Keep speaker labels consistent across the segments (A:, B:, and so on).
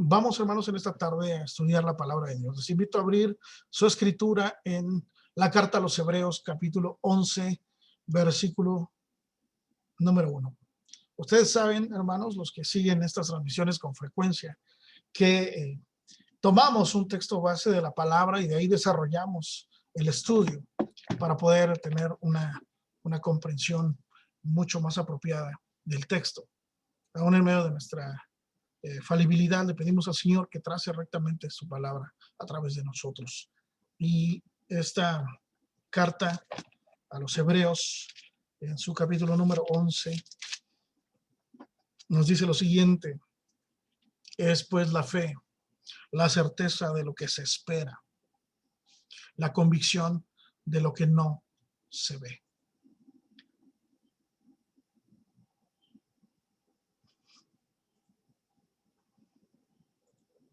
A: Vamos, hermanos, en esta tarde a estudiar la palabra de Dios. Les invito a abrir su escritura en la carta a los Hebreos, capítulo 11, versículo número 1. Ustedes saben, hermanos, los que siguen estas transmisiones con frecuencia, que tomamos un texto base de la palabra y de ahí desarrollamos el estudio para poder tener una comprensión mucho más apropiada del texto. Aún en medio de nuestra falibilidad, le pedimos al Señor que trace rectamente su palabra a través de nosotros. Y esta carta a los Hebreos, en su capítulo número 11, nos dice lo siguiente: es pues la fe, la certeza de lo que se espera, la convicción de lo que no se ve.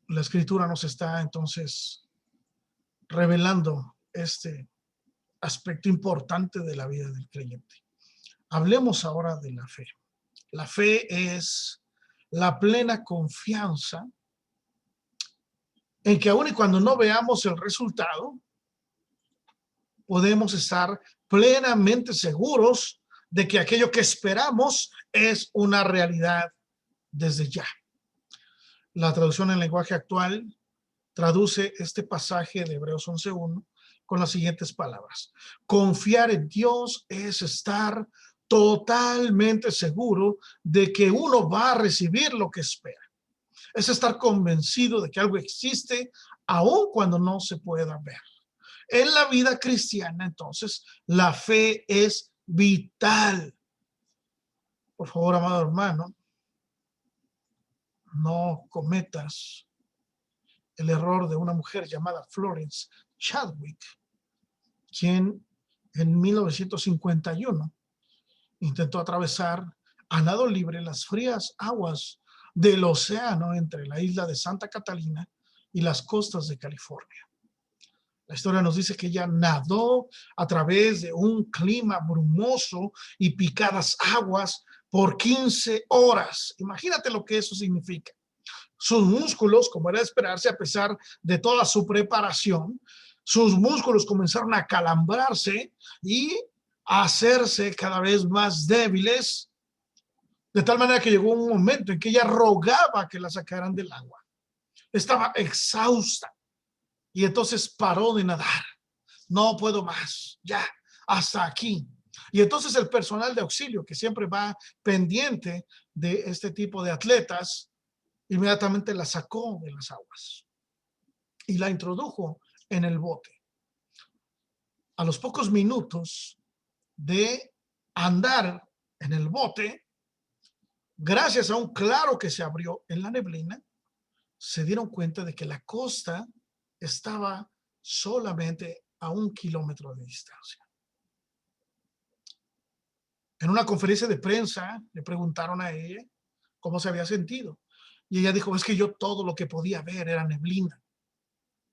A: La escritura nos está entonces revelando este aspecto importante de la vida del creyente. Hablemos ahora de la fe. La fe es la plena confianza en que aun y cuando no veamos el resultado, podemos estar plenamente seguros de que aquello que esperamos es una realidad desde ya. La traducción en lenguaje actual traduce este pasaje de Hebreos 11:1 con las siguientes palabras: confiar en Dios es estar totalmente seguro de que uno va a recibir lo que espera. Es estar convencido de que algo existe aun cuando no se pueda ver. En la vida cristiana, entonces, la fe es vital. Por favor, amado hermano, no cometas el error de una mujer llamada Florence Chadwick, quien en 1951 intentó atravesar a nado libre las frías aguas del océano entre la isla de Santa Catalina y las costas de California. La historia nos dice que ella nadó a través de un clima brumoso y picadas aguas por 15 horas. Imagínate lo que eso significa. Sus músculos, como era de esperarse, a pesar de toda su preparación, sus músculos comenzaron a calambrarse y a hacerse cada vez más débiles, de tal manera que llegó un momento en que ella rogaba que la sacaran del agua. Estaba exhausta y entonces paró de nadar. No puedo más, ya, hasta aquí. Y entonces el personal de auxilio, que siempre va pendiente de este tipo de atletas, inmediatamente la sacó de las aguas y la introdujo en el bote. A los pocos minutos de andar en el bote, gracias a un claro que se abrió en la neblina, se dieron cuenta de que la costa estaba solamente a 1 kilómetro de distancia. En una conferencia de prensa le preguntaron a ella cómo se había sentido. Y ella dijo: es que yo todo lo que podía ver era neblina.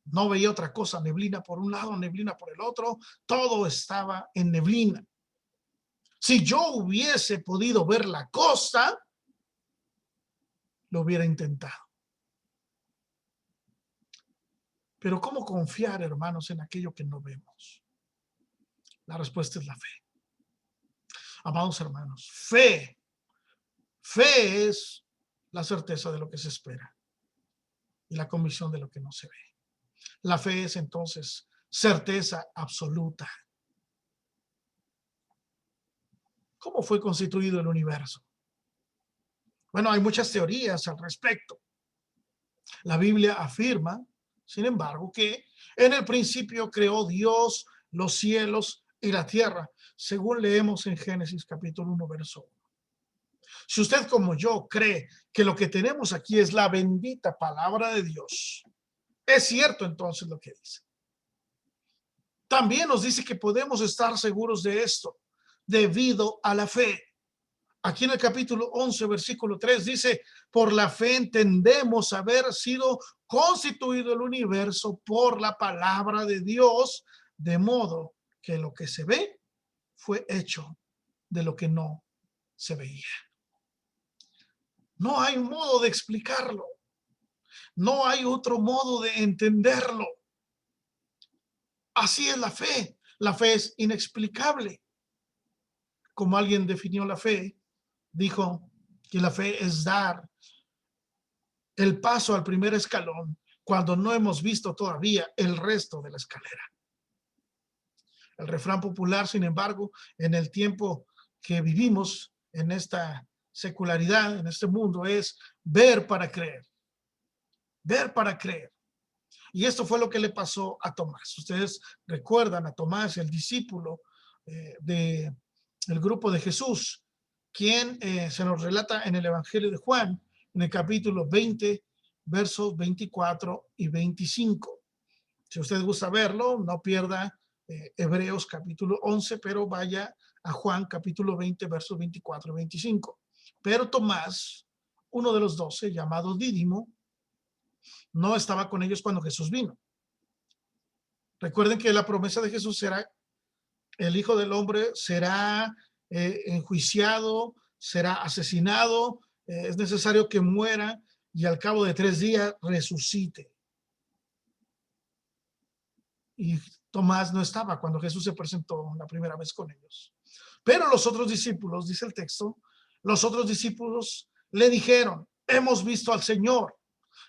A: No veía otra cosa, neblina por un lado, neblina por el otro, todo estaba en neblina. Si yo hubiese podido ver la costa, lo hubiera intentado. Pero ¿cómo confiar, hermanos, en aquello que no vemos? La respuesta es la fe. Amados hermanos, fe es la certeza de lo que se espera y la convicción de lo que no se ve. La fe es entonces certeza absoluta. ¿Cómo fue constituido el universo? Bueno, hay muchas teorías al respecto. La Biblia afirma, sin embargo, que en el principio creó Dios los cielos y la tierra, según leemos en Génesis capítulo 1, verso 1. Si usted, como yo, cree que lo que tenemos aquí es la bendita palabra de Dios, es cierto entonces lo que dice. También nos dice que podemos estar seguros de esto debido a la fe. Aquí en el capítulo 11, versículo 3 dice: por la fe entendemos haber sido constituido el universo por la palabra de Dios, de modo que lo que se ve fue hecho de lo que no se veía. No hay modo de explicarlo. No hay otro modo de entenderlo. Así es la fe. La fe es inexplicable. Como alguien definió la fe, dijo que la fe es dar el paso al primer escalón cuando no hemos visto todavía el resto de la escalera. El refrán popular, sin embargo, en el tiempo que vivimos en esta secularidad, en este mundo, es ver para creer. Ver para creer. Y esto fue lo que le pasó a Tomás. Ustedes recuerdan a Tomás, el discípulo del grupo de Jesús, quien se nos relata en el Evangelio de Juan, en el capítulo 20, versos 24 y 25. Si usted gusta verlo, no pierda Hebreos capítulo 11, pero vaya a Juan capítulo 20, versos 24 y 25. Pero Tomás, uno de los 12, llamado Dídimo, no estaba con ellos cuando Jesús vino. Recuerden que la promesa de Jesús será: el Hijo del Hombre será enjuiciado, será asesinado, es necesario que muera y al cabo de 3 días resucite. Y Tomás no estaba cuando Jesús se presentó la primera vez con ellos. Pero los otros discípulos, dice el texto, los otros discípulos le dijeron: hemos visto al Señor.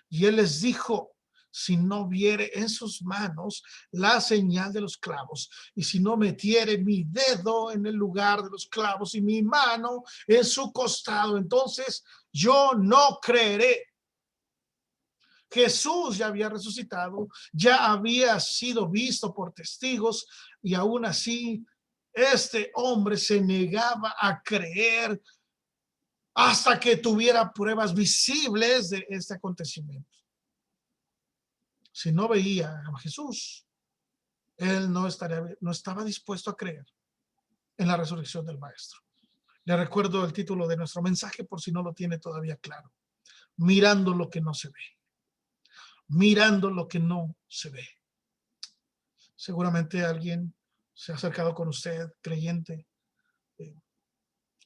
A: Y él les dijo: si no viere en sus manos la señal de los clavos, y si no metiere mi dedo en el lugar de los clavos y mi mano en su costado, entonces yo no creeré. Jesús ya había resucitado, ya había sido visto por testigos, y aún así este hombre se negaba a creer hasta que tuviera pruebas visibles de este acontecimiento. Si no veía a Jesús, él no estaba dispuesto a creer en la resurrección del Maestro. Le recuerdo el título de nuestro mensaje por si no lo tiene todavía claro: mirando lo que no se ve. Mirando lo que no se ve. Seguramente alguien se ha acercado con usted, creyente,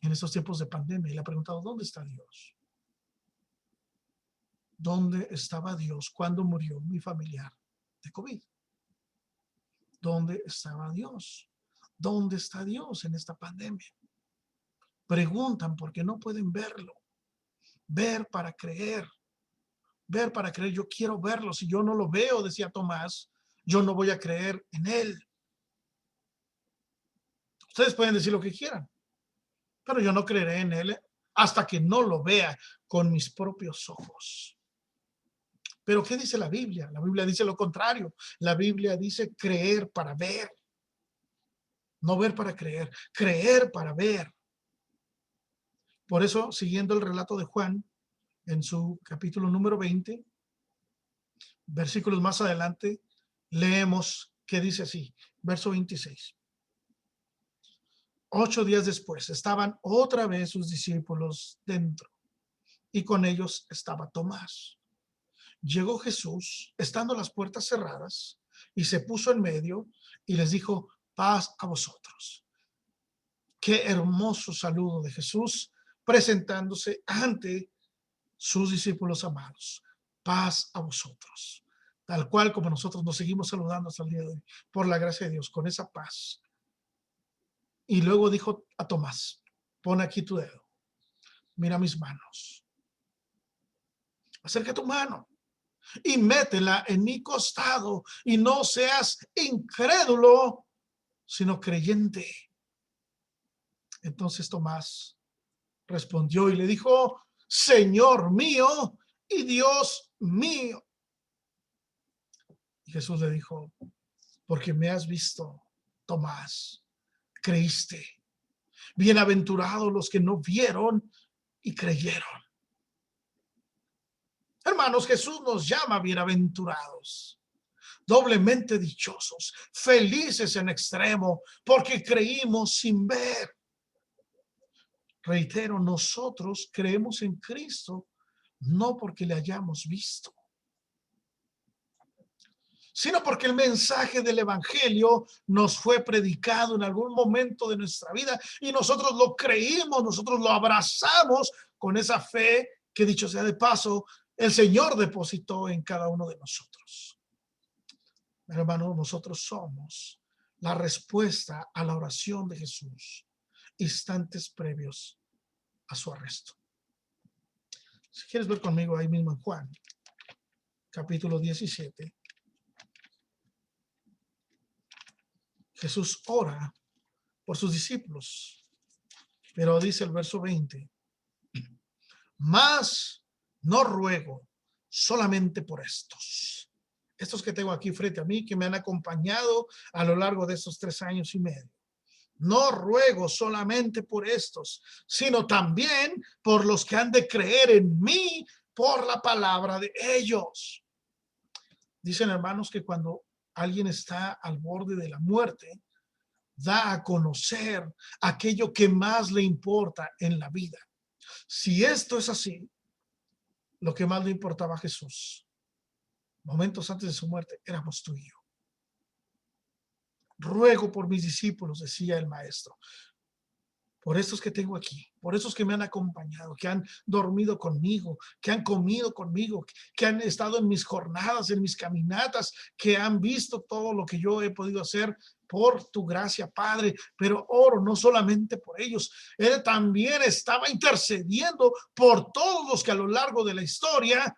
A: en estos tiempos de pandemia, y le ha preguntado: ¿dónde está Dios? ¿Dónde estaba Dios cuando murió mi familiar de COVID? ¿Dónde estaba Dios? ¿Dónde está Dios en esta pandemia? Preguntan porque no pueden verlo. Ver para creer. Ver para creer. Yo quiero verlo. Si yo no lo veo, decía Tomás, yo no voy a creer en él. Ustedes pueden decir lo que quieran, pero yo no creeré en él hasta que no lo vea con mis propios ojos. Pero ¿qué dice la Biblia? La Biblia dice lo contrario. La Biblia dice creer para ver. No ver para creer, creer para ver. Por eso, siguiendo el relato de Juan, en su capítulo número 20, versículos más adelante, leemos que dice así, verso 26. 8 días después, estaban otra vez sus discípulos dentro, y con ellos estaba Tomás. Llegó Jesús, estando las puertas cerradas, y se puso en medio y les dijo: paz a vosotros. Qué hermoso saludo de Jesús presentándose ante sus discípulos amados. Paz a vosotros. Tal cual como nosotros nos seguimos saludando hasta el día de hoy, por la gracia de Dios, con esa paz. Y luego dijo a Tomás: pon aquí tu dedo, mira mis manos, acerca tu mano y métela en mi costado, y no seas incrédulo, sino creyente. Entonces Tomás respondió y le dijo: Señor mío y Dios mío. Y Jesús le dijo: porque me has visto, Tomás, creíste. Bienaventurados los que no vieron y creyeron. Hermanos, Jesús nos llama bienaventurados, doblemente dichosos, felices en extremo, porque creímos sin ver. Reitero, nosotros creemos en Cristo no porque le hayamos visto, sino porque el mensaje del evangelio nos fue predicado en algún momento de nuestra vida y nosotros lo creímos, nosotros lo abrazamos con esa fe que, dicho sea de paso, el Señor depositó en cada uno de nosotros. Hermano, nosotros somos la respuesta a la oración de Jesús, instantes previos a su arresto. Si quieres ver conmigo ahí mismo en Juan, capítulo 17. Jesús ora por sus discípulos, pero dice el verso 20, mas no ruego solamente por estos que tengo aquí frente a mí, que me han acompañado a lo largo de estos 3 años y medio. No ruego solamente por estos, sino también por los que han de creer en mí por la palabra de ellos. Dicen, hermanos, que cuando alguien está al borde de la muerte, da a conocer aquello que más le importa en la vida. Si esto es así, lo que más le importaba a Jesús, momentos antes de su muerte, éramos tú y yo. Ruego por mis discípulos, decía el maestro, por estos que tengo aquí, por esos que me han acompañado, que han dormido conmigo, que han comido conmigo, que han estado en mis jornadas, en mis caminatas, que han visto todo lo que yo he podido hacer por tu gracia, Padre. Pero oro no solamente por ellos, Él también estaba intercediendo por todos los que a lo largo de la historia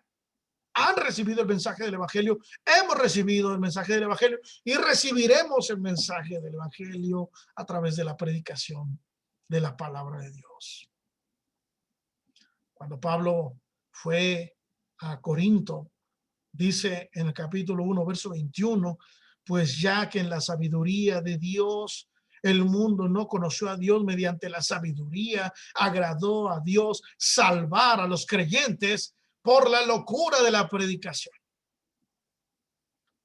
A: han recibido el mensaje del evangelio, hemos recibido el mensaje del evangelio y recibiremos el mensaje del evangelio a través de la predicación de la palabra de Dios. Cuando Pablo fue a Corinto, dice en el capítulo 1, verso 21, pues ya que en la sabiduría de Dios el mundo no conoció a Dios, mediante la sabiduría agradó a Dios salvar a los creyentes por la locura de la predicación.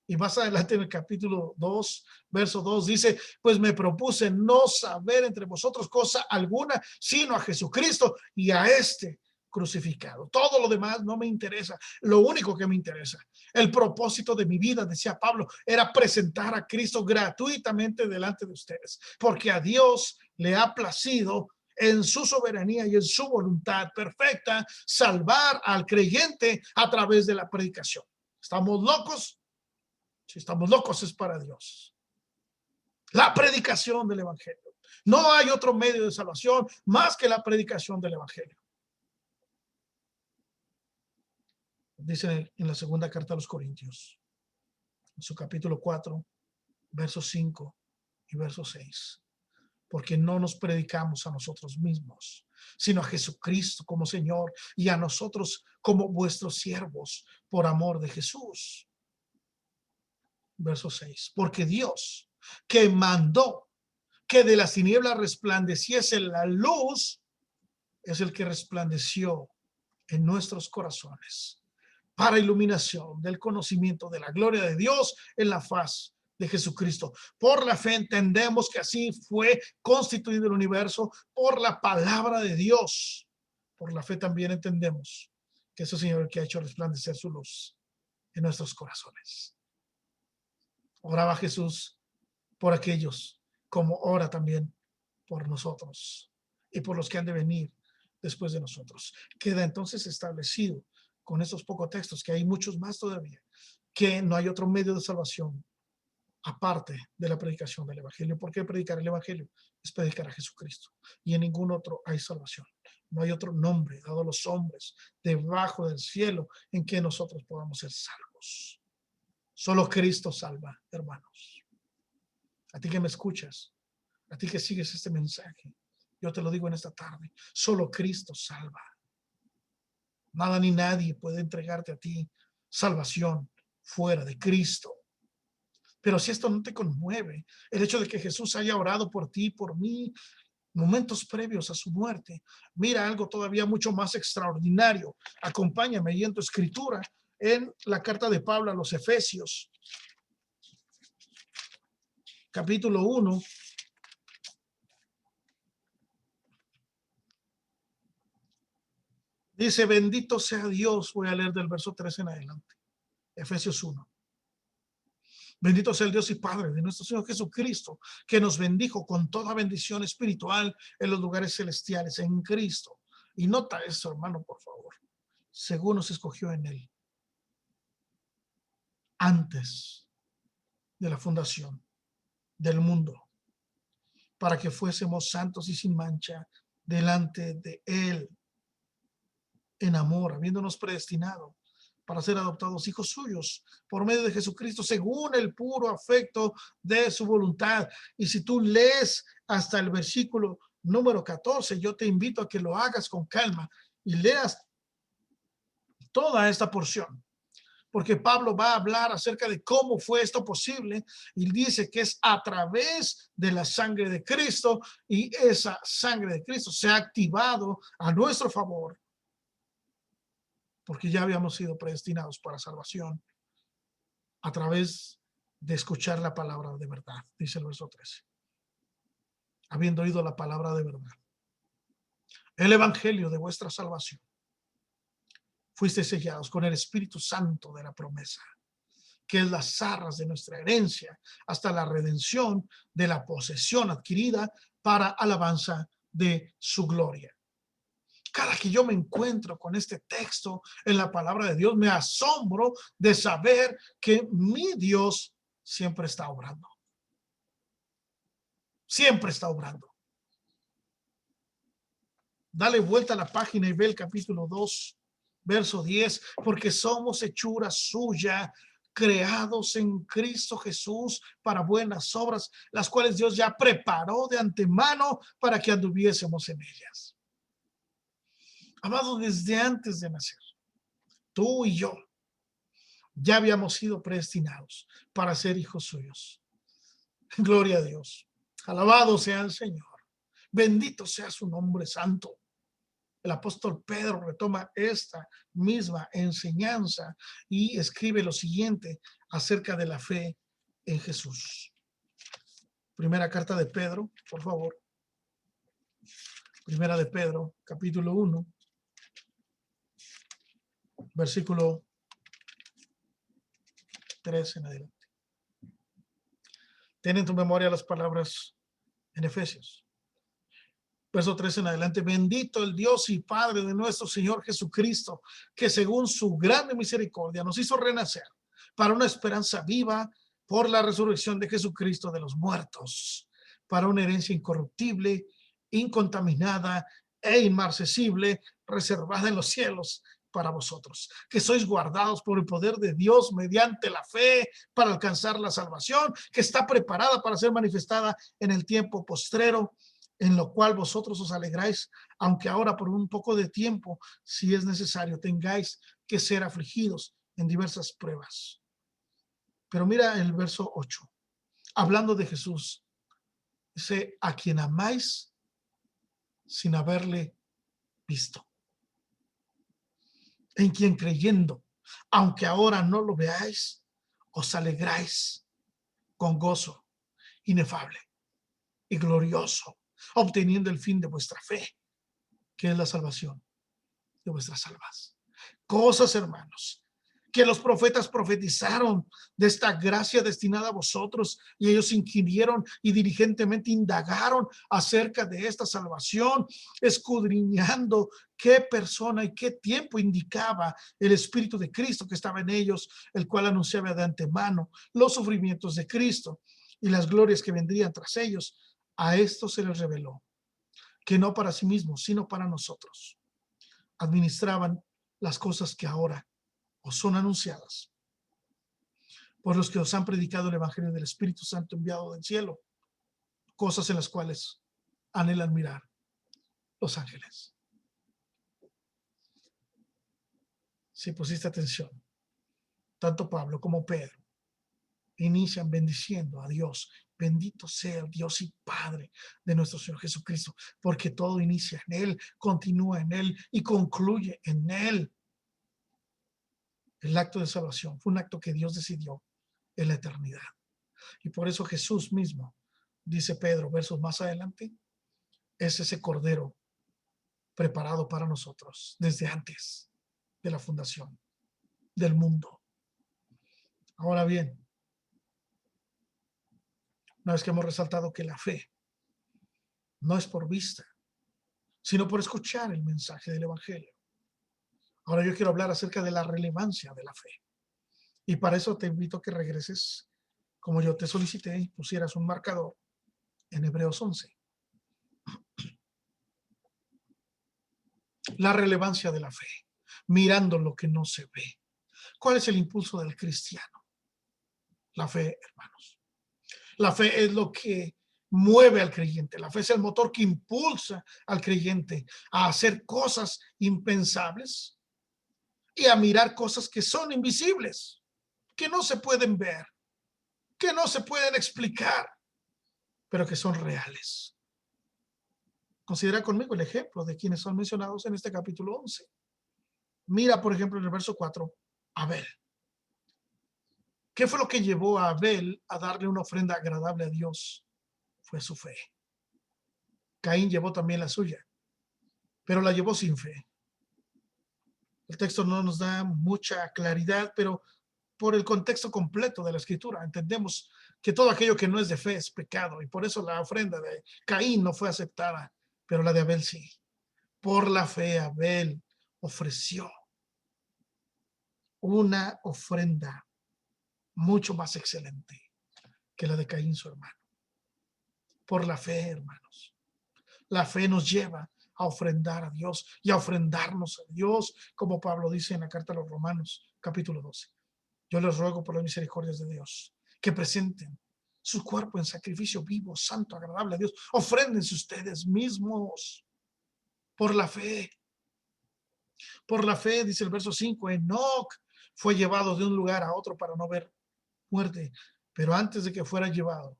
A: Y más adelante en el capítulo 2, verso 2, dice, pues me propuse no saber entre vosotros cosa alguna, sino a Jesucristo y a este crucificado. Todo lo demás no me interesa. Lo único que me interesa, el propósito de mi vida, decía Pablo, era presentar a Cristo gratuitamente delante de ustedes, porque a Dios le ha placido en su soberanía y en su voluntad perfecta salvar al creyente a través de la predicación. ¿Estamos locos? Si estamos locos es para Dios. La predicación del evangelio. No hay otro medio de salvación más que la predicación del evangelio. Dice en la segunda carta a los Corintios, en su capítulo 4, versos 5 y verso 6. Porque no nos predicamos a nosotros mismos, sino a Jesucristo como Señor y a nosotros como vuestros siervos por amor de Jesús. Verso 6. Porque Dios, que mandó que de las tinieblas resplandeciese la luz, es el que resplandeció en nuestros corazones para iluminación del conocimiento de la gloria de Dios en la faz de Jesucristo. Por la fe entendemos que así fue constituido el universo por la palabra de Dios. Por la fe también entendemos que es el Señor que ha hecho resplandecer su luz en nuestros corazones. Oraba Jesús por aquellos, como ora también por nosotros y por los que han de venir después de nosotros. Queda entonces establecido con estos pocos textos, que hay muchos más todavía, que no hay otro medio de salvación aparte de la predicación del evangelio. ¿Por qué predicar el evangelio? Es predicar a Jesucristo, y en ningún otro hay salvación. No hay otro nombre dado a los hombres debajo del cielo en que nosotros podamos ser salvos. Solo Cristo salva, hermanos. A ti que me escuchas, a ti que sigues este mensaje, yo te lo digo en esta tarde, solo Cristo salva. Nada ni nadie puede entregarte a ti salvación fuera de Cristo. Pero si esto no te conmueve, el hecho de que Jesús haya orado por ti, por mí, momentos previos a su muerte, mira algo todavía mucho más extraordinario. Acompáñame ahí en tu escritura, en la carta de Pablo a los Efesios, capítulo 1. Dice, bendito sea Dios. Voy a leer del verso 3 en adelante. Efesios 1. Bendito sea el Dios y Padre de nuestro Señor Jesucristo, que nos bendijo con toda bendición espiritual en los lugares celestiales en Cristo. Y nota eso, hermano, por favor. según nos escogió en él, antes de la fundación del mundo, para que fuésemos santos y sin mancha delante de él, en amor, habiéndonos predestinado para ser adoptados hijos suyos por medio de Jesucristo, según el puro afecto de su voluntad. Y si tú lees hasta el versículo número 14, yo te invito a que lo hagas con calma y leas toda esta porción, porque Pablo va a hablar acerca de cómo fue esto posible, y dice que es a través de la sangre de Cristo, y esa sangre de Cristo se ha activado a nuestro favor, porque ya habíamos sido predestinados para salvación a través de escuchar la palabra de verdad, dice el verso 13. Habiendo oído la palabra de verdad, el evangelio de vuestra salvación, fuiste sellados con el Espíritu Santo de la promesa, que es las arras de nuestra herencia, hasta la redención de la posesión adquirida para alabanza de su gloria. Cada que yo me encuentro con este texto en la palabra de Dios, me asombro de saber que mi Dios siempre está obrando. Siempre está obrando. Dale vuelta a la página y ve el capítulo 2, verso 10, porque somos hechura suya, creados en Cristo Jesús para buenas obras, las cuales Dios ya preparó de antemano para que anduviésemos en ellas. Amado, desde antes de nacer, tú y yo ya habíamos sido predestinados para ser hijos suyos. Gloria a Dios. Alabado sea el Señor. Bendito sea su nombre santo. El apóstol Pedro retoma esta misma enseñanza y escribe lo siguiente acerca de la fe en Jesús. Primera carta de Pedro, por favor. Primera de Pedro, capítulo 1, versículo 3 en adelante. Ten en tu memoria las palabras en Efesios. Verso 3 en adelante. Bendito el Dios y Padre de nuestro Señor Jesucristo, que según su grande misericordia nos hizo renacer para una esperanza viva por la resurrección de Jesucristo de los muertos, para una herencia incorruptible, incontaminada e inmarcesible, reservada en los cielos para vosotros, que sois guardados por el poder de Dios mediante la fe para alcanzar la salvación, que está preparada para ser manifestada en el tiempo postrero, en lo cual vosotros os alegráis, aunque ahora por un poco de tiempo, si es necesario, tengáis que ser afligidos en diversas pruebas. Pero mira el verso 8, hablando de Jesús, dice, a quien amáis sin haberle visto, en quien creyendo, aunque ahora no lo veáis, os alegráis con gozo inefable y glorioso, obteniendo el fin de vuestra fe, que es la salvación de vuestras almas. Cosas, hermanos, que los profetas profetizaron de esta gracia destinada a vosotros, y ellos inquirieron y diligentemente indagaron acerca de esta salvación, escudriñando qué persona y qué tiempo indicaba el Espíritu de Cristo que estaba en ellos, el cual anunciaba de antemano los sufrimientos de Cristo y las glorias que vendrían tras ellos. A esto se les reveló que no para sí mismos, sino para nosotros administraban las cosas que ahora os son anunciadas por los que os han predicado el evangelio del Espíritu Santo enviado del cielo, cosas en las cuales anhelan mirar los ángeles. Si pusiste atención, tanto Pablo como Pedro inician bendiciendo a Dios. Bendito sea el Dios y Padre de nuestro Señor Jesucristo, porque todo inicia en Él, continúa en Él y concluye en Él. El acto de salvación fue un acto que Dios decidió en la eternidad. Y por eso Jesús mismo, dice Pedro, versos más adelante, es ese cordero preparado para nosotros desde antes de la fundación del mundo. Ahora bien, una vez que hemos resaltado que la fe no es por vista, sino por escuchar el mensaje del evangelio, Ahora yo quiero hablar acerca de la relevancia de la fe. Y para eso te invito a que regreses, como yo te solicité, y pusieras un marcador en Hebreos 11. La relevancia de la fe, mirando lo que no se ve. ¿Cuál es el impulso del cristiano? La fe, hermanos. La fe es lo que mueve al creyente. La fe es el motor que impulsa al creyente a hacer cosas impensables y a mirar cosas que son invisibles, que no se pueden ver, que no se pueden explicar, pero que son reales. Considera conmigo el ejemplo de quienes son mencionados en este capítulo 11. Mira, por ejemplo, en el verso 4, Abel. ¿Qué fue lo que llevó a Abel a darle una ofrenda agradable a Dios? Fue su fe. Caín llevó también la suya, pero la llevó sin fe. El texto no nos da mucha claridad, pero por el contexto completo de la escritura entendemos que todo aquello que no es de fe es pecado, y por eso la ofrenda de Caín no fue aceptada, pero la de Abel sí. Por la fe Abel ofreció una ofrenda mucho más excelente que la de Caín, su hermano. Por la fe, hermanos. La fe nos lleva a ofrendar a Dios y a ofrendarnos a Dios, como Pablo dice en la carta a los Romanos, capítulo 12. Yo les ruego por las misericordias de Dios que presenten su cuerpo en sacrificio vivo, santo, agradable a Dios. Ofréndense ustedes mismos por la fe. Por la fe, dice el verso 5, Enoc fue llevado de un lugar a otro para no ver muerte, pero antes de que fuera llevado,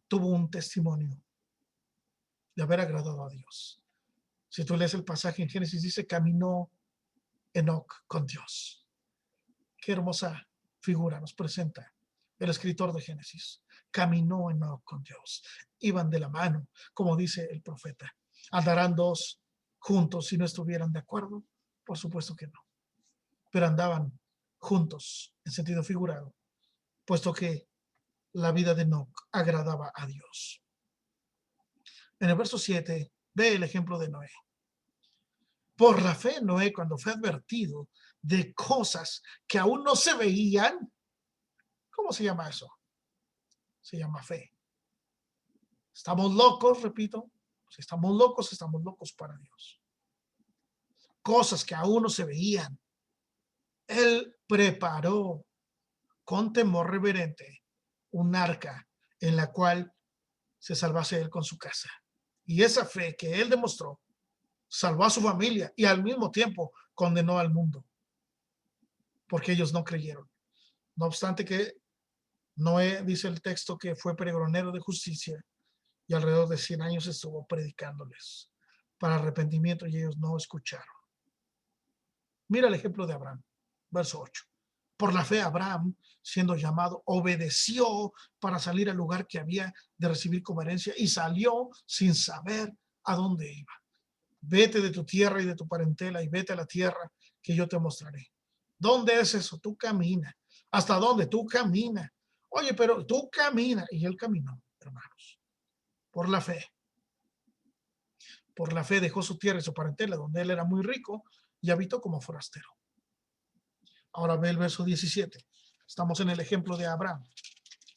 A: tuvo un testimonio de haber agradado a Dios. Si tú lees el pasaje en Génesis, dice, caminó Enoc con Dios. Qué hermosa figura nos presenta el escritor de Génesis. Caminó Enoc con Dios. Iban de la mano, como dice el profeta. ¿Andarán dos juntos si no estuvieran de acuerdo? Por supuesto que no. Pero andaban juntos en sentido figurado, puesto que la vida de Enoc agradaba a Dios. En el verso 7, ve el ejemplo de Noé. Por la fe, Noé, cuando fue advertido de cosas que aún no se veían, ¿cómo se llama eso? Se llama fe. Estamos locos, repito. Si estamos locos para Dios. Cosas que aún no se veían. Él preparó con temor reverente un arca en la cual se salvase él con su casa. Y esa fe que él demostró salvó a su familia y al mismo tiempo condenó al mundo, porque ellos no creyeron. No obstante que Noé, dice el texto, que fue pregonero de justicia y alrededor de 100 años estuvo predicándoles para arrepentimiento y ellos no escucharon. Mira el ejemplo de Abraham, verso 8. Por la fe Abraham, siendo llamado, obedeció para salir al lugar que había de recibir como herencia y salió sin saber a dónde iba. Vete de tu tierra y de tu parentela y vete a la tierra que yo te mostraré. ¿Dónde es eso? Tú camina. ¿Hasta dónde? Tú camina. Oye, pero tú camina. Y él caminó, hermanos, por la fe. Por la fe dejó su tierra y su parentela, donde él era muy rico, y habitó como forastero. Ahora ve el verso 17. Estamos en el ejemplo de Abraham.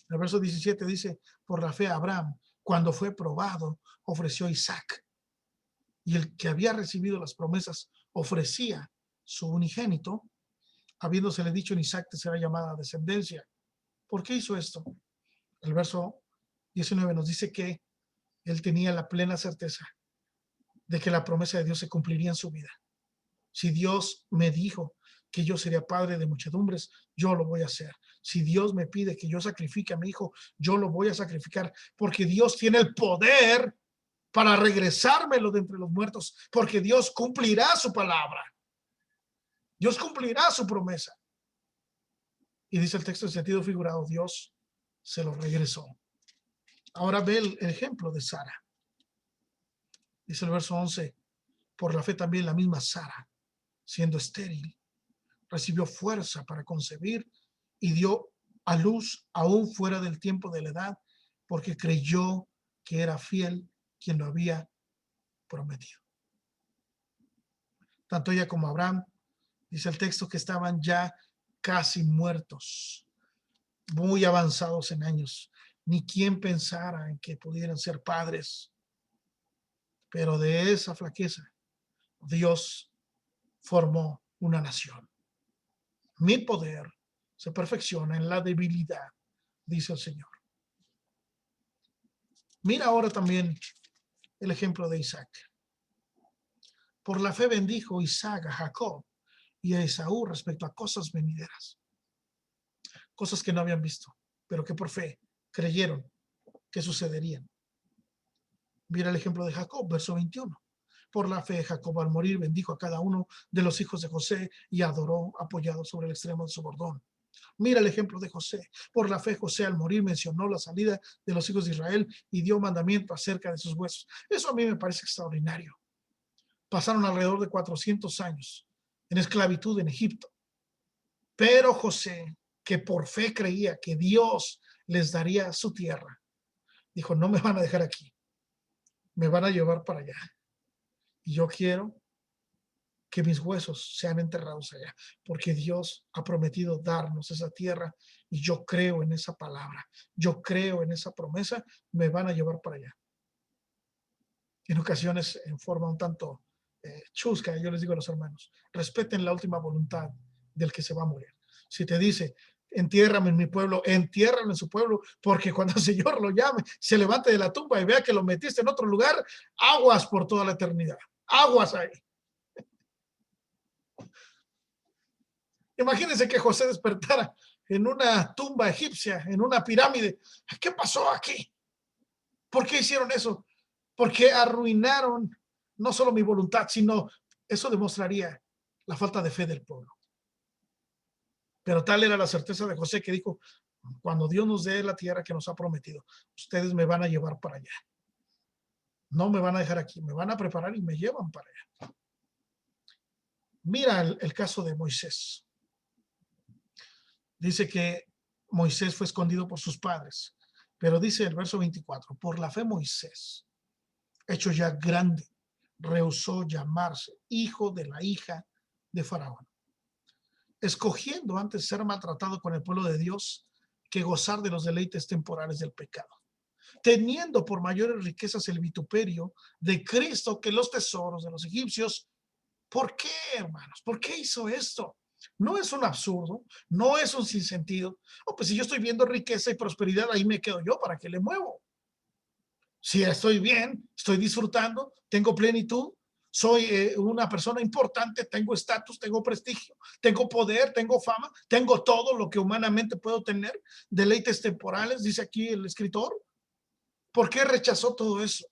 A: El verso 17 dice, por la fe Abraham, cuando fue probado, ofreció a Isaac. Y el que había recibido las promesas ofrecía su unigénito, habiéndosele dicho en Isaac te será llamada descendencia. ¿Por qué hizo esto? El verso 19 nos dice que él tenía la plena certeza de que la promesa de Dios se cumpliría en su vida. Si Dios me dijo que yo sería padre de muchedumbres, yo lo voy a hacer. Si Dios me pide que yo sacrifique a mi hijo, yo lo voy a sacrificar, porque Dios tiene el poder para regresármelo de entre los muertos, porque Dios cumplirá su palabra. Dios cumplirá su promesa. Y dice el texto en sentido figurado, Dios se lo regresó. Ahora ve el ejemplo de Sara. Dice el verso 11, por la fe también la misma Sara, siendo estéril, recibió fuerza para concebir y dio a luz aún fuera del tiempo de la edad, porque creyó que era fiel quien lo había prometido. Tanto ella como Abraham, dice el texto, que estaban ya casi muertos, muy avanzados en años. Ni quien pensara en que pudieran ser padres. Pero de esa flaqueza, Dios formó una nación. Mi poder se perfecciona en la debilidad, dice el Señor. Mira ahora también el ejemplo de Isaac. Por la fe bendijo Isaac a Jacob y a Esaú respecto a cosas venideras, cosas que no habían visto, pero que por fe creyeron que sucederían. Mira el ejemplo de Jacob, verso 21. Por la fe, Jacob al morir bendijo a cada uno de los hijos de José y adoró apoyado sobre el extremo de su bordón. Mira el ejemplo de José. Por la fe, José al morir mencionó la salida de los hijos de Israel y dio mandamiento acerca de sus huesos. Eso a mí me parece extraordinario. Pasaron alrededor de 400 años en esclavitud en Egipto. Pero José, que por fe creía que Dios les daría su tierra, dijo, no me van a dejar aquí, me van a llevar para allá. Y yo quiero que mis huesos sean enterrados allá, porque Dios ha prometido darnos esa tierra y yo creo en esa palabra, yo creo en esa promesa, me van a llevar para allá. En ocasiones, en forma un tanto chusca, yo les digo a los hermanos, respeten la última voluntad del que se va a morir. Si te dice, entiérrame en mi pueblo, entiérrame en su pueblo, porque cuando el Señor lo llame, se levante de la tumba y vea que lo metiste en otro lugar, aguas por toda la eternidad, aguas ahí. Imagínense que José despertara en una tumba egipcia, en una pirámide. ¿Qué pasó aquí? ¿Por qué hicieron eso? Porque arruinaron no solo mi voluntad, sino eso demostraría la falta de fe del pueblo. Pero tal era la certeza de José que dijo, cuando Dios nos dé la tierra que nos ha prometido, ustedes me van a llevar para allá. No me van a dejar aquí, me van a preparar y me llevan para allá. Mira el caso de Moisés. Dice que Moisés fue escondido por sus padres, pero dice el verso 24, por la fe Moisés, hecho ya grande, rehusó llamarse hijo de la hija de Faraón, escogiendo antes ser maltratado con el pueblo de Dios que gozar de los deleites temporales del pecado, teniendo por mayores riquezas el vituperio de Cristo que los tesoros de los egipcios. ¿Por qué, hermanos? ¿Por qué hizo esto? No es un absurdo, no es un sinsentido. Oh, pues si yo estoy viendo riqueza y prosperidad, ahí me quedo yo, ¿para qué le muevo? Si estoy bien, estoy disfrutando, tengo plenitud, soy una persona importante, tengo estatus, tengo prestigio, tengo poder, tengo fama, tengo todo lo que humanamente puedo tener, deleites temporales, dice aquí el escritor. ¿Por qué rechazó todo eso?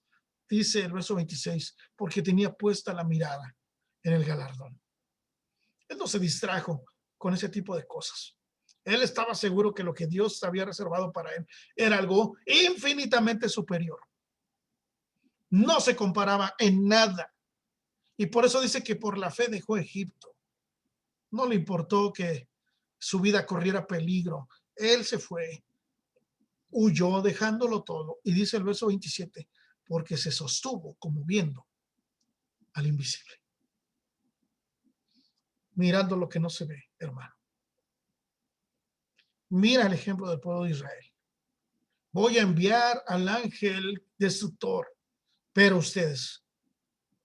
A: Dice el verso 26, porque tenía puesta la mirada en el galardón. Él no se distrajo con ese tipo de cosas. Él estaba seguro que lo que Dios había reservado para él era algo infinitamente superior. No se comparaba en nada. Y por eso dice que por la fe dejó Egipto. No le importó que su vida corriera peligro. Él se fue, huyó dejándolo todo. Y dice el verso 27, porque se sostuvo como viendo al invisible. Mirando lo que no se ve, hermano. Mira el ejemplo del pueblo de Israel. Voy a enviar al ángel destructor, pero ustedes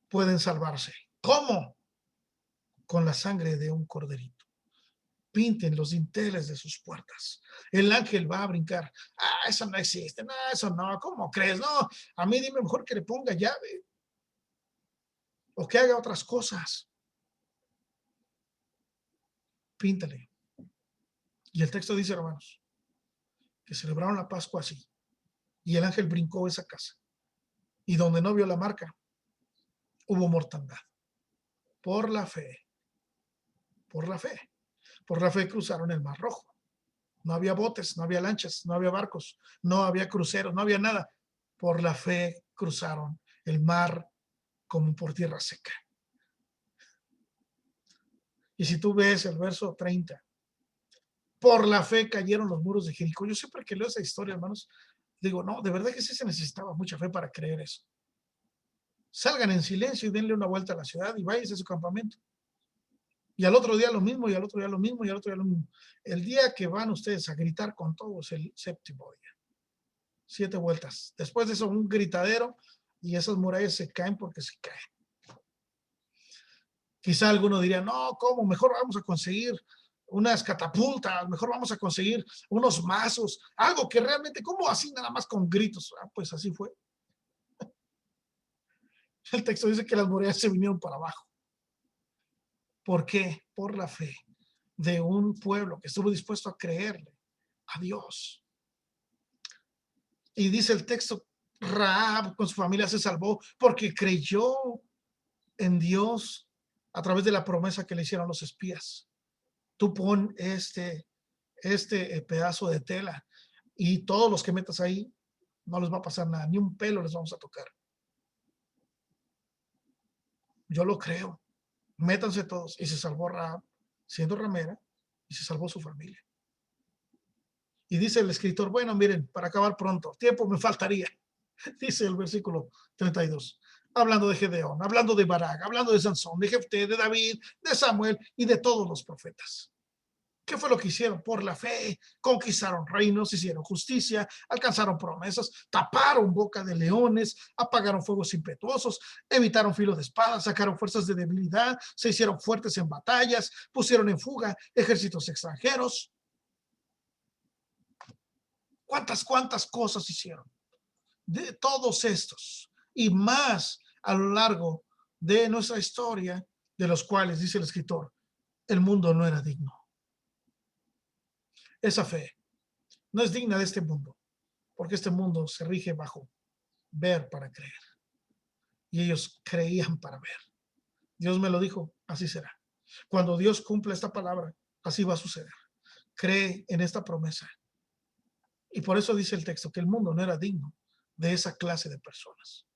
A: pueden salvarse. ¿Cómo? Con la sangre de un corderito. Pinten los dinteles de sus puertas. El ángel va a brincar. Ah, eso no existe. No, eso no. ¿Cómo crees? No, a mí dime mejor que le ponga llave o que haga otras cosas. Píntale. Y el texto dice, hermanos, que celebraron la Pascua así. Y el ángel brincó esa casa. Y donde no vio la marca, hubo mortandad. Por la fe. Por la fe. Por la fe cruzaron el Mar Rojo. No había botes, no había lanchas, no había barcos, no había cruceros, no había nada. Por la fe cruzaron el mar como por tierra seca. Y si tú ves el verso 30, por la fe cayeron los muros de Jericó. Yo siempre que leo esa historia, hermanos, digo, no, de verdad que sí se necesitaba mucha fe para creer eso. salgan en silencio y denle una vuelta a la ciudad y váyanse a su campamento. Y al otro día lo mismo, y al otro día lo mismo, y al otro día lo mismo. El día que van ustedes a gritar con todos, el séptimo día. 7 vueltas. Después de eso, un gritadero y esas murallas se caen porque se caen. Quizá alguno diría, no, ¿cómo? Mejor vamos a conseguir unas catapultas, mejor vamos a conseguir unos mazos, algo que realmente, ¿cómo así nada más con gritos? Ah, pues así fue. El texto dice que las murallas se vinieron para abajo. ¿Por qué? Por la fe de un pueblo que estuvo dispuesto a creerle a Dios. Y dice el texto, Rahab con su familia se salvó porque creyó en Dios a través de la promesa que le hicieron los espías. Tú pon este pedazo de tela y todos los que metas ahí no les va a pasar nada, ni un pelo les vamos a tocar. Yo lo creo. Métanse todos. Y se salvó Rahab siendo ramera y se salvó su familia. Y dice el escritor, bueno, miren, para acabar pronto, tiempo me faltaría. Dice el versículo 32. Hablando de Gedeón, hablando de Barak, hablando de Sansón, de Jefté, de David, de Samuel y de todos los profetas. ¿Qué fue lo que hicieron? Por la fe, conquistaron reinos, hicieron justicia, alcanzaron promesas, taparon boca de leones, apagaron fuegos impetuosos, evitaron filo de espada, sacaron fuerzas de debilidad, se hicieron fuertes en batallas, pusieron en fuga ejércitos extranjeros. ¿Cuántas cosas hicieron? De todos estos y más a lo largo de nuestra historia, de los cuales, dice el escritor, el mundo no era digno. Esa fe no es digna de este mundo, porque este mundo se rige bajo ver para creer. Y ellos creían para ver. Dios me lo dijo, así será. Cuando Dios cumpla esta palabra, así va a suceder. Cree en esta promesa. Y por eso dice el texto que el mundo no era digno de esa clase de personas.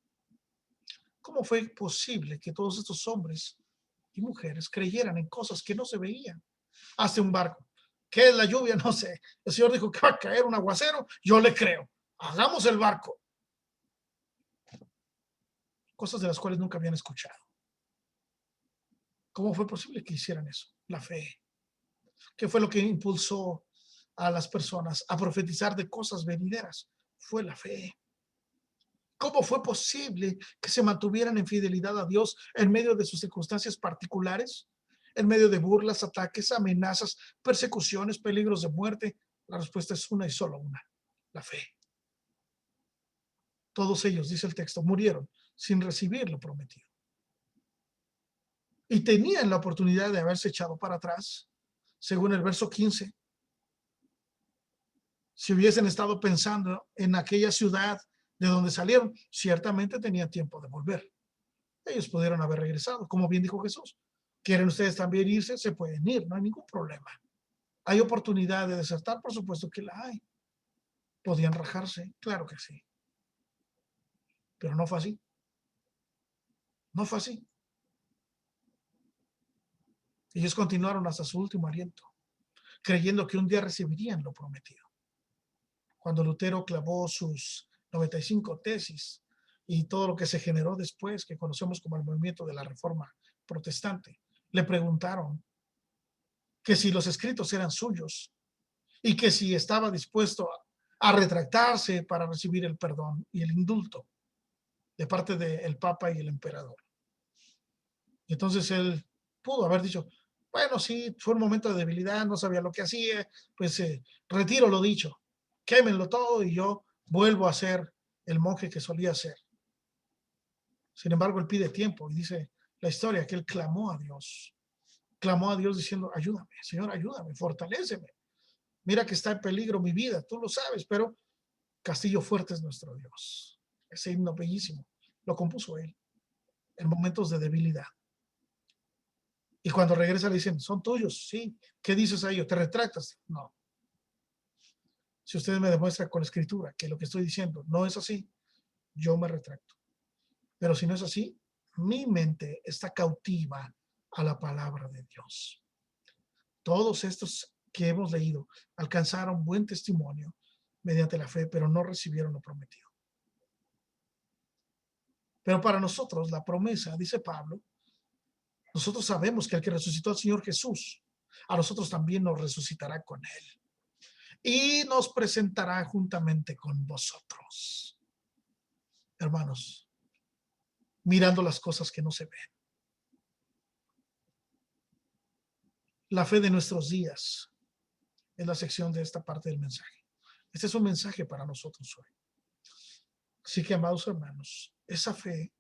A: ¿Cómo fue posible que todos estos hombres y mujeres creyeran en cosas que no se veían? Hace un barco. ¿Qué es la lluvia? No sé. El Señor dijo que va a caer un aguacero. Yo le creo. Hagamos el barco. Cosas de las cuales nunca habían escuchado. ¿Cómo fue posible que hicieran eso? La fe. ¿Qué fue lo que impulsó a las personas a profetizar de cosas venideras? Fue la fe. ¿Cómo fue posible que se mantuvieran en fidelidad a Dios en medio de sus circunstancias particulares? En medio de burlas, ataques, amenazas, persecuciones, peligros de muerte. La respuesta es una y solo una: la fe. Todos ellos, dice el texto, murieron sin recibir lo prometido. Y tenían la oportunidad de haberse echado para atrás, según el verso 15. Si hubiesen estado pensando en aquella ciudad de donde salieron, ciertamente tenían tiempo de volver. Ellos pudieron haber regresado, como bien dijo Jesús. ¿Quieren ustedes también irse? Se pueden ir, no hay ningún problema. ¿Hay oportunidad de desertar? Por supuesto que la hay. ¿Podían rajarse? Claro que sí. Pero no fue así. No fue así. Ellos continuaron hasta su último aliento, creyendo que un día recibirían lo prometido. Cuando Lutero clavó sus 95 tesis y todo lo que se generó después, que conocemos como el movimiento de la Reforma Protestante, le preguntaron que si los escritos eran suyos y que si estaba dispuesto a retractarse para recibir el perdón y el indulto de parte del Papa y el Emperador. Y entonces él pudo haber dicho, bueno, sí, fue un momento de debilidad, no sabía lo que hacía, pues retiro lo dicho, quémenlo todo y yo vuelvo a ser el monje que solía ser. Sin embargo, él pide tiempo y dice la historia que él clamó a Dios diciendo, ayúdame, Señor, ayúdame, fortaléceme. Mira que está en peligro mi vida, tú lo sabes, pero Castillo fuerte es nuestro Dios. Ese himno bellísimo lo compuso él en momentos de debilidad. Y cuando regresa le dicen, son tuyos, sí. ¿Qué dices a ellos? ¿Te retractas? No. Si ustedes me demuestran con la escritura que lo que estoy diciendo no es así, yo me retracto. Pero si no es así, mi mente está cautiva a la palabra de Dios. Todos estos que hemos leído alcanzaron buen testimonio mediante la fe, pero no recibieron lo prometido. Pero para nosotros la promesa, dice Pablo, nosotros sabemos que el que resucitó al Señor Jesús, a nosotros también nos resucitará con él y nos presentará juntamente con vosotros. Hermanos, mirando las cosas que no se ven. La fe de nuestros días es la sección de esta parte del mensaje. Este es un mensaje para nosotros hoy. Así que, amados hermanos, esa fe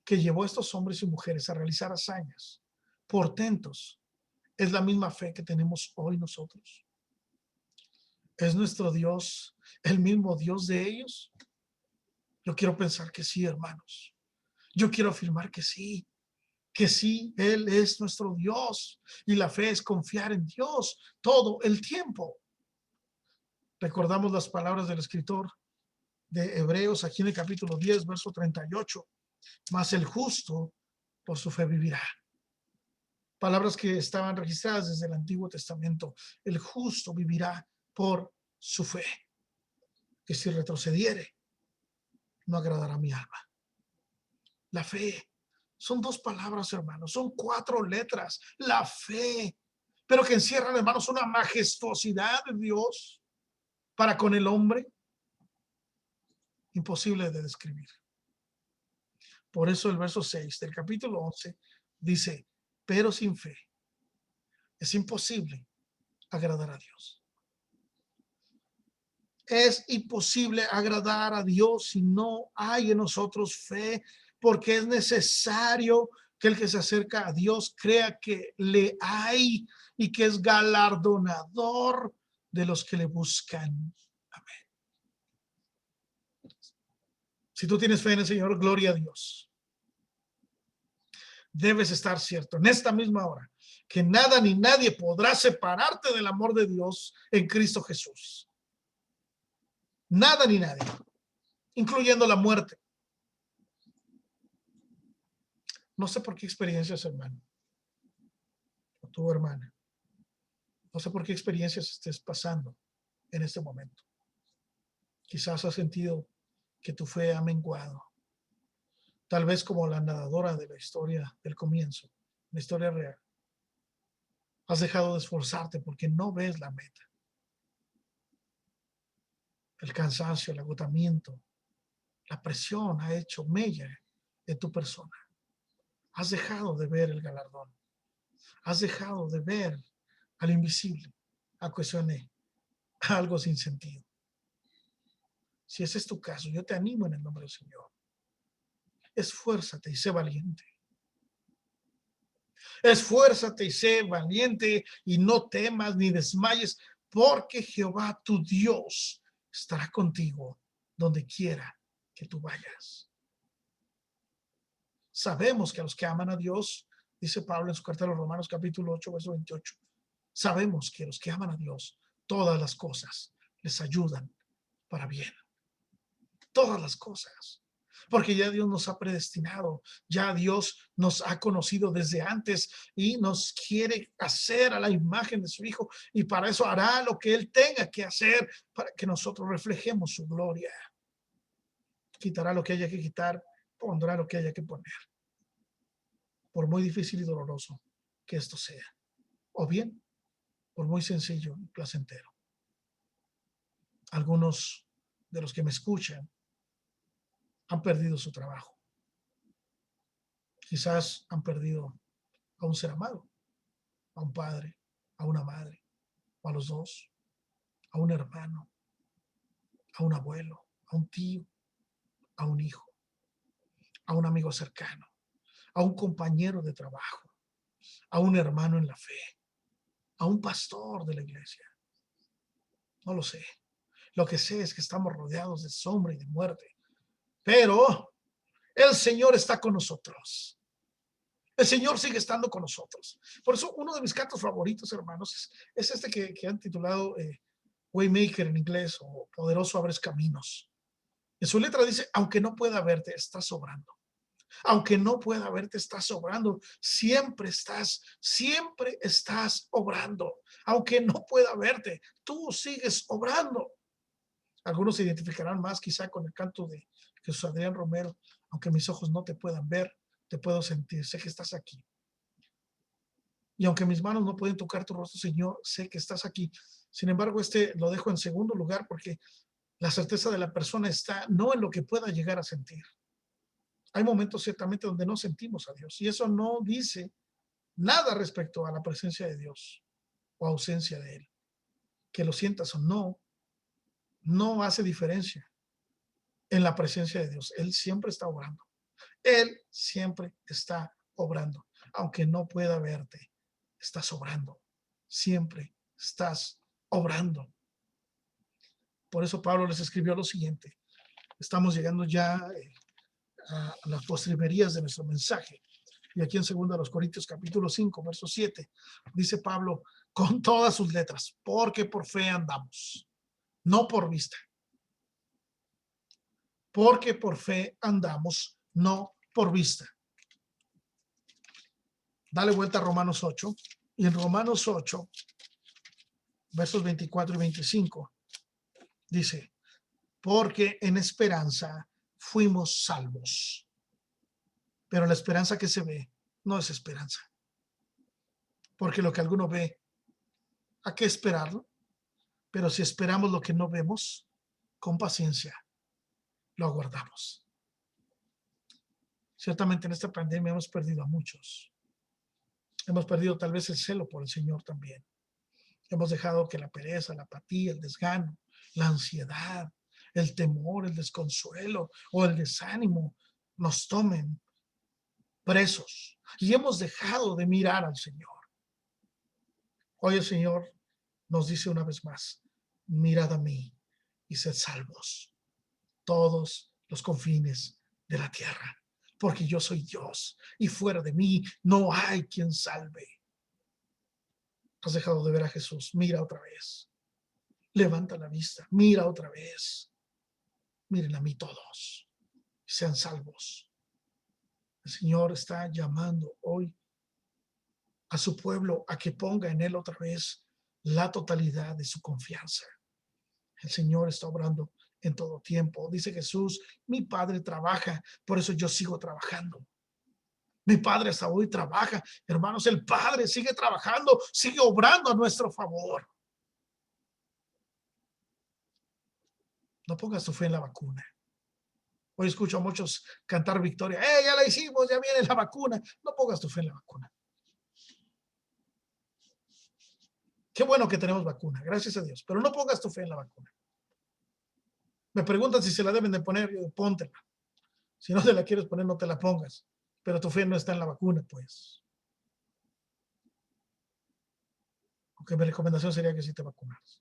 A: que llevó a estos hombres y mujeres a realizar hazañas, portentos, es la misma fe que tenemos hoy nosotros. ¿Es nuestro Dios el mismo Dios de ellos? Yo quiero pensar que sí, hermanos. Yo quiero afirmar que sí, Él es nuestro Dios. Y la fe es confiar en Dios todo el tiempo. Recordamos las palabras del escritor de Hebreos aquí en el capítulo 10, verso 38. Mas el justo por su fe vivirá. Palabras que estaban registradas desde el Antiguo Testamento. El justo vivirá por su fe. Que si retrocediere, no agradará a mi alma. La fe. Son dos palabras, hermanos. Son 4 letras. La fe. Pero que encierran, hermanos, una majestuosidad de Dios para con el hombre imposible de describir. Por eso el verso 6 del capítulo 11 dice, pero sin fe es imposible agradar a Dios. Es imposible agradar a Dios si no hay en nosotros fe, porque es necesario que el que se acerca a Dios crea que le hay y que es galardonador de los que le buscan. Amén. Si tú tienes fe en el Señor, gloria a Dios. Debes estar cierto en esta misma hora que nada ni nadie podrá separarte del amor de Dios en Cristo Jesús. Nada ni nadie, incluyendo la muerte. No sé por qué experiencias, hermano, o tu hermana, no sé por qué experiencias estés pasando en este momento. Quizás has sentido que tu fe ha menguado. Tal vez como la nadadora de la historia del comienzo, la historia real. Has dejado de esforzarte porque no ves la meta. El cansancio, el agotamiento, la presión ha hecho mella en tu persona. Has dejado de ver el galardón. Has dejado de ver al invisible. Acuestioné algo sin sentido. Si ese es tu caso, yo te animo en el nombre del Señor. Esfuérzate y sé valiente. Esfuérzate y sé valiente y no temas ni desmayes, porque Jehová tu Dios estará contigo donde quiera que tú vayas. Sabemos que a los que aman a Dios, dice Pablo en su carta a los Romanos capítulo 8, verso 28, sabemos que a los que aman a Dios, todas las cosas les ayudan para bien. Todas las cosas. Porque ya Dios nos ha predestinado, ya Dios nos ha conocido desde antes y nos quiere hacer a la imagen de su Hijo, y para eso hará lo que Él tenga que hacer para que nosotros reflejemos su gloria. Quitará lo que haya que quitar, pondrá lo que haya que poner. Por muy difícil y doloroso que esto sea, o bien por muy sencillo y placentero. Algunos de los que me escuchan han perdido su trabajo. Quizás han perdido a un ser amado, a un padre, a una madre, o a los dos, a un hermano, a un abuelo, a un tío, a un hijo, a un amigo cercano, a un compañero de trabajo, a un hermano en la fe, a un pastor de la iglesia. No lo sé. Lo que sé es que estamos rodeados de sombra y de muerte, pero el Señor está con nosotros. El Señor sigue estando con nosotros. Por eso uno de mis cantos favoritos, hermanos, es este que han titulado Waymaker en inglés, o Poderoso abres caminos. En su letra dice, aunque no pueda verte, estás sobrando. Aunque no pueda verte, estás sobrando. Siempre estás obrando. Aunque no pueda verte, tú sigues obrando. Algunos se identificarán más quizá con el canto de Jesús Adrián Romero. Aunque mis ojos no te puedan ver, te puedo sentir, sé que estás aquí. Y aunque mis manos no pueden tocar tu rostro, Señor, sé que estás aquí. Sin embargo, lo dejo en segundo lugar porque la certeza de la persona está no en lo que pueda llegar a sentir. Hay momentos ciertamente donde no sentimos a Dios y eso no dice nada respecto a la presencia de Dios o ausencia de Él. Que lo sientas o no, no hace diferencia en la presencia de Dios. Él siempre está obrando. Él siempre está obrando. Aunque no pueda verte, estás obrando. Siempre estás obrando. Por eso Pablo les escribió lo siguiente. Estamos llegando ya a las postrimerías de nuestro mensaje. Y aquí en 2 Corintios capítulo 5, verso 7, dice Pablo con todas sus letras, porque por fe andamos, no por vista. Porque por fe andamos, no por vista. Dale vuelta a Romanos 8. Y en Romanos 8, versos 24 y 25, dice, porque en esperanza fuimos salvos. Pero la esperanza que se ve no es esperanza. Porque lo que alguno ve, ¿a qué esperarlo? Pero si esperamos lo que no vemos, con paciencia lo aguardamos. Ciertamente en esta pandemia hemos perdido a muchos. Hemos perdido tal vez el celo por el Señor también. Hemos dejado que la pereza, la apatía, el desgano, la ansiedad, el temor, el desconsuelo o el desánimo nos tomen presos y hemos dejado de mirar al Señor. Hoy el Señor nos dice una vez más, mirad a mí y sed salvos todos los confines de la tierra, porque yo soy Dios y fuera de mí no hay quien salve. Has dejado de ver a Jesús, mira otra vez. Levanta la vista, mira otra vez. Miren a mí todos, sean salvos. El Señor está llamando hoy a su pueblo a que ponga en Él otra vez la totalidad de su confianza. El Señor está obrando en todo tiempo. Dice Jesús, mi Padre trabaja, por eso yo sigo trabajando. Mi Padre hasta hoy trabaja. Hermanos, el Padre sigue trabajando, sigue obrando a nuestro favor. No pongas tu fe en la vacuna. Hoy escucho a muchos cantar victoria. Ya la hicimos, ya viene la vacuna. No pongas tu fe en la vacuna. Qué bueno que tenemos vacuna, gracias a Dios. Pero no pongas tu fe en la vacuna. Me preguntan si se la deben de poner. Yo, póntela. Si no te la quieres poner, no te la pongas. Pero tu fe no está en la vacuna, pues. Aunque mi recomendación sería que sí te vacunaras.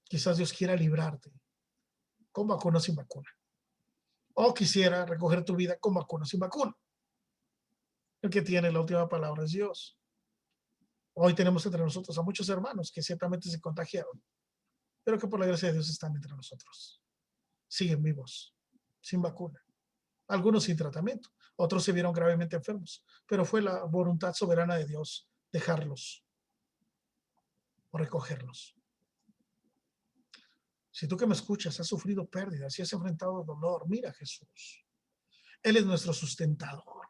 A: Quizás Dios quiera librarte con vacuna o sin vacuna. O quisiera recoger tu vida con vacuna o sin vacuna. El que tiene la última palabra es Dios. Hoy tenemos entre nosotros a muchos hermanos que ciertamente se contagiaron, pero que por la gracia de Dios están entre nosotros. Siguen vivos, sin vacuna. Algunos sin tratamiento, otros se vieron gravemente enfermos, pero fue la voluntad soberana de Dios dejarlos o recogerlos. Si tú que me escuchas has sufrido pérdidas y has enfrentado dolor, mira a Jesús. Él es nuestro sustentador.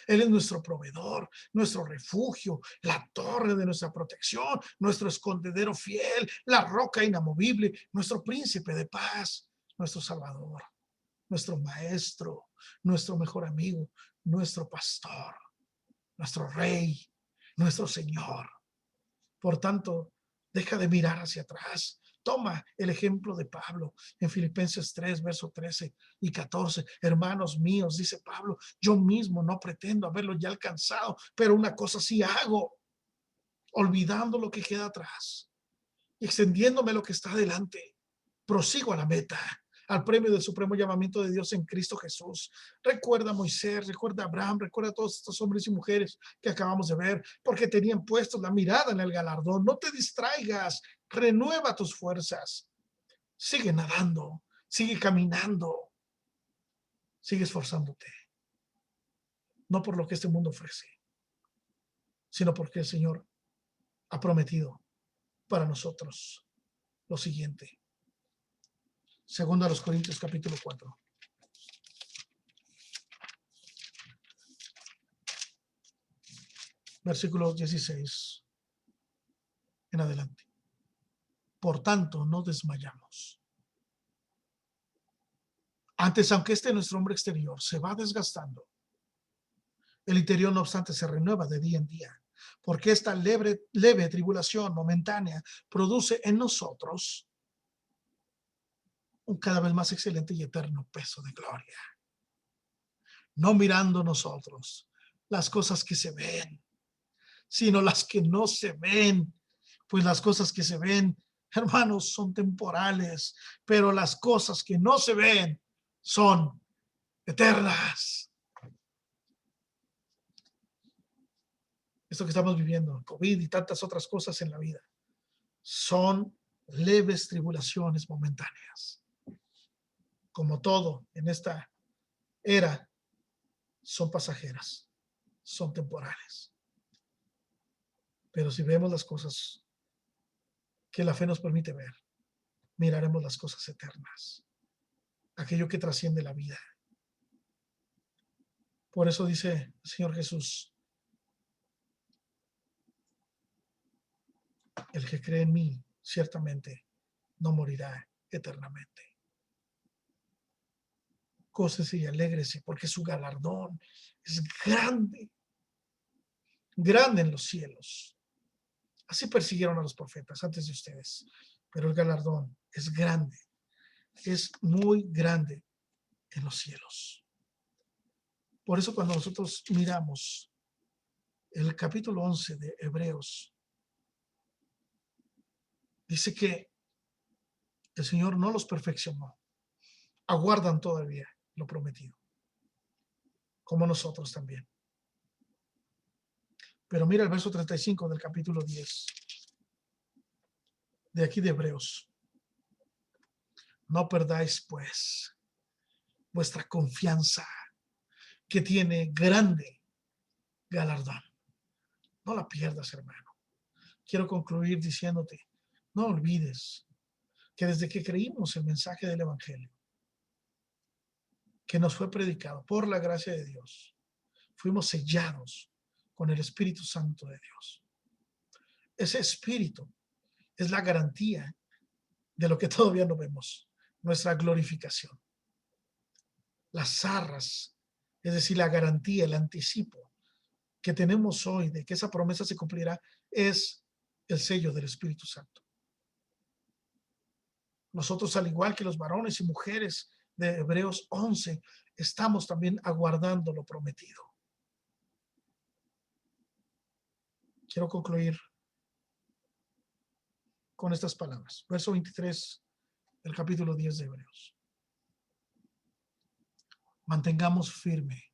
A: Él es nuestro proveedor, nuestro refugio, la torre de nuestra protección, nuestro escondedero fiel, la roca inamovible, nuestro príncipe de paz, nuestro salvador, nuestro maestro, nuestro mejor amigo, nuestro pastor, nuestro rey, nuestro Señor. Por tanto, deja de mirar hacia atrás. Toma el ejemplo de Pablo en Filipenses 3, verso 13 y 14. Hermanos míos, dice Pablo, yo mismo no pretendo haberlo ya alcanzado, pero una cosa sí hago, olvidando lo que queda atrás y extendiéndome lo que está adelante. Prosigo a la meta, al premio del supremo llamamiento de Dios en Cristo Jesús. Recuerda a Moisés, recuerda a Abraham, recuerda a todos estos hombres y mujeres que acabamos de ver, porque tenían puestos la mirada en el galardón. No te distraigas, renueva tus fuerzas. Sigue nadando, sigue caminando, sigue esforzándote. No por lo que este mundo ofrece, sino porque el Señor ha prometido para nosotros lo siguiente. Segunda a los Corintios capítulo 4. Versículos 16 en adelante. Por tanto, no desmayamos. Antes, aunque nuestro hombre exterior se va desgastando, el interior, no obstante, se renueva de día en día, porque esta leve tribulación momentánea produce en nosotros un cada vez más excelente y eterno peso de gloria. No mirando nosotros las cosas que se ven, sino las que no se ven, pues las cosas que se ven, hermanos, son temporales, pero las cosas que no se ven son eternas. Esto que estamos viviendo, COVID y tantas otras cosas en la vida, son leves tribulaciones momentáneas. Como todo en esta era, son pasajeras, son temporales. Pero si vemos las cosas que la fe nos permite ver, miraremos las cosas eternas, aquello que trasciende la vida. Por eso dice el Señor Jesús, el que cree en mí, ciertamente no morirá eternamente. Gócese y alégrese, porque su galardón es grande, grande en los cielos. Así persiguieron a los profetas antes de ustedes, pero el galardón es grande, es muy grande en los cielos. Por eso cuando nosotros miramos el capítulo 11 de Hebreos, dice que el Señor no los perfeccionó, aguardan todavía lo prometido, como nosotros también. Pero mira el verso 35 del capítulo 10 de aquí de Hebreos. No perdáis, pues, vuestra confianza, que tiene grande galardón. No la pierdas, hermano. Quiero concluir diciéndote, no olvides que desde que creímos el mensaje del Evangelio, que nos fue predicado por la gracia de Dios, fuimos sellados con el Espíritu Santo de Dios. Ese Espíritu es la garantía de lo que todavía no vemos, nuestra glorificación. Las arras, es decir, la garantía, el anticipo que tenemos hoy de que esa promesa se cumplirá, es el sello del Espíritu Santo. Nosotros, al igual que los varones y mujeres de Hebreos 11, estamos también aguardando lo prometido. Quiero concluir con estas palabras. Verso 23 del capítulo 10 de Hebreos. Mantengamos firme,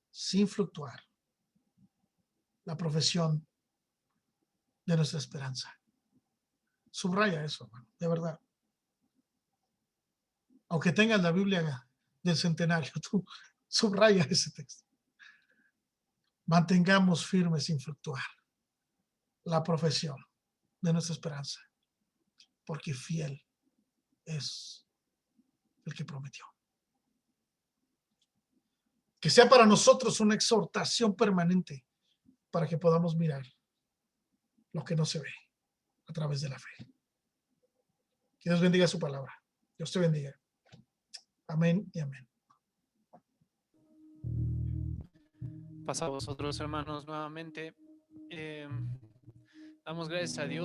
A: sin fluctuar, la profesión de nuestra esperanza. Subraya eso, hermano, de verdad. Aunque tengas la Biblia del centenario, tú subraya ese texto. Mantengamos firme, sin fluctuar, la profesión de nuestra esperanza, porque fiel es el que prometió. Que sea para nosotros una exhortación permanente para que podamos mirar lo que no se ve a través de la fe. Que Dios bendiga su palabra. Dios te bendiga. Amén y amén.
B: Pasa a vosotros, hermanos, nuevamente. Damos gracias a Dios.